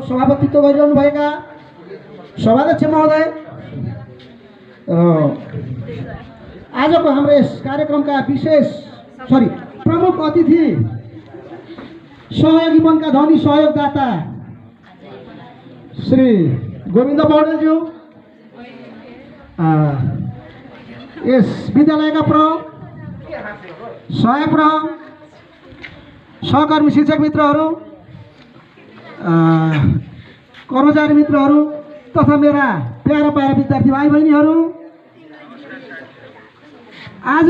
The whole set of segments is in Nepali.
सभापतित्व गरिरहनुभएका सभाध्यक्ष महोदय, आजको हाम्रो यस कार्यक्रमका प्रमुख अतिथि, सहयोगी वनका धनी सहयोगदाता श्री गोविन्द पौडेलज्यू, यस विद्यालयका सहायक सहकर्मी शिक्षक मित्रहरू, कर्मचारी मित्रहरू तथा मेरा प्यारा विद्यार्थी भाइ बहिनीहरू, आज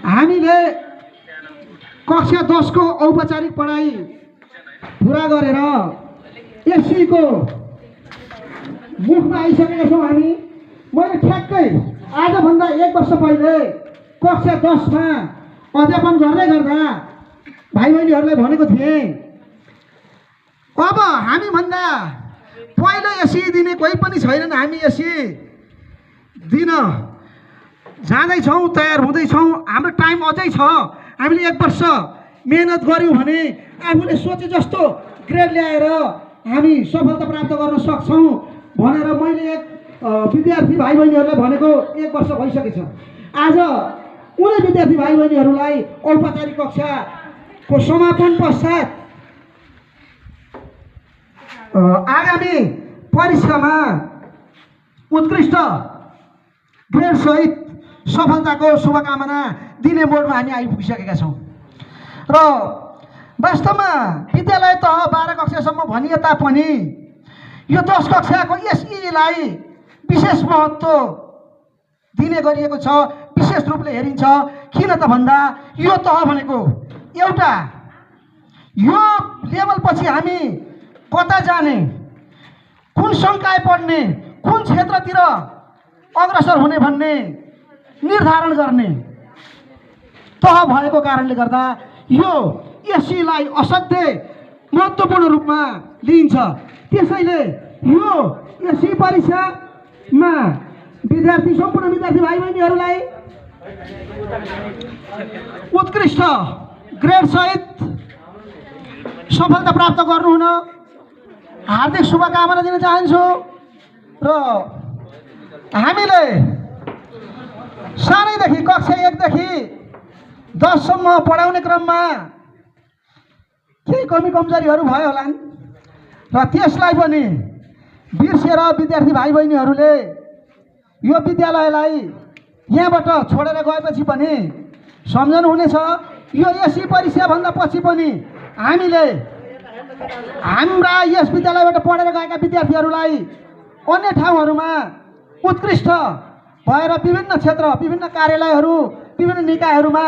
हामीले कक्षा 10 को औपचारिक पढाइ पुरा गरेर एससीको मुखमा आइसकेका छौँ। मैले ठ्याक्कै आजभन्दा 1 वर्ष पहिले कक्षा 10 मा अध्यापन गर्दै गर्दा भाइ बहिनीहरूलाई भनेको थिएँ, अब हामीभन्दा पहिलो एससी दिने कोही पनि छैनन्, हामी एससी दिन जाँदैछौँ, तयार हुँदैछौँ, हाम्रो टाइम अझै छ, हामीले 1 वर्ष मेहनत गऱ्यौँ भने आफूले सोचे जस्तो ग्रेड ल्याएर हामी सफलता प्राप्त गर्न सक्छौँ भनेर मैले एक विद्यार्थी भाइ बहिनीहरूलाई भनेको 1 वर्ष भइसकेछ। आज उनी विद्यार्थी भाइ बहिनीहरूलाई औपचारिक कक्षाको समापन पश्चात आगामी परीक्षामा उत्कृष्ट ग्रेड सहित सफलताको शुभकामना दिने मोडमा हामी आइपुगिसकेका छौँ। र वास्तवमा विद्यालय तह 12 कक्षासम्म भनिए तापनि यो 10 कक्षाको एसईलाई विशेष महत्त्व दिने गरिएको छ, विशेष रूपले हेरिन्छ। किन त भन्दा यो तह भनेको एउटा यो लेभलपछि हामी कता जाने, कुन संकाय पढ्ने, कुन क्षेत्रतिर अग्रसर हुने भन्ने निर्धारण गर्ने तह भएको कारणले गर्दा यो एससीलाई असाध्यै महत्त्वपूर्ण रूपमा लिइन्छ। त्यसैले यो एससी परीक्षामा सम्पूर्ण विद्यार्थी भाइ बहिनीहरूलाई उत्कृष्ट ग्रेड सहित सफलता प्राप्त गर्नुहुन हार्दिक शुभकामना दिन चाहन्छु। र हामीले सानैदेखि कक्षा 1 देखि 10 सम्म पढाउने क्रममा केही कमी कमजोरीहरू भयो होलान् र त्यसलाई पनि बिर्सेर विद्यार्थी भाइ बहिनीहरूले यो विद्यालयलाई यहाँबाट छोडेर गएपछि पनि सम्झनु हुनेछ। यो एससी परीक्षाभन्दा पछि पनि हामीले हाम्रा यस विद्यालयबाट पढेर गएका विद्यार्थीहरूलाई अन्य ठाउँहरूमा उत्कृष्ट भएर विभिन्न क्षेत्र, विभिन्न कार्यालयहरू, विभिन्न निकायहरूमा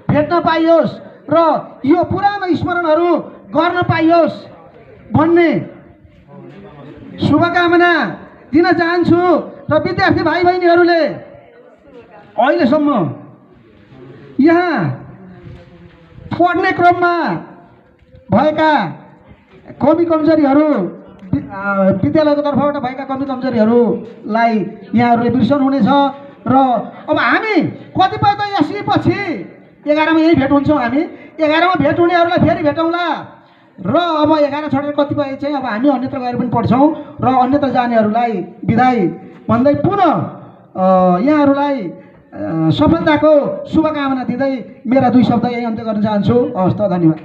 भेट्न पाइयोस् र यो पुरानो स्मरणहरू गर्न पाइयोस् भन्ने शुभकामना दिन चाहन्छु। र विद्यार्थी भाइ बहिनीहरूले अहिलेसम्म यहाँ पढ्ने क्रममा भएका कमी कमजोरीहरू, विद्यालयको तर्फबाट भएका कमी कमजोरीहरूलाई यहाँहरूले बिर्सनु हुनेछ। र अब हामी कतिपय त एससी पछि 11 मा यही भेट हुन्छौँ, हामी 11 मा भेट हुनेहरूलाई फेरि भेटौँला र अब 11 छोडेर कतिपय चाहिँ अब हामी अन्यत्र गएर पनि पढ्छौँ र अन्यत्र जानेहरूलाई बिदाई भन्दै पुनः यहाँहरूलाई सफलताको शुभकामना दिँदै मेरा 2 शब्द यही अन्त्य गर्न चाहन्छु। हवस् त, धन्यवाद।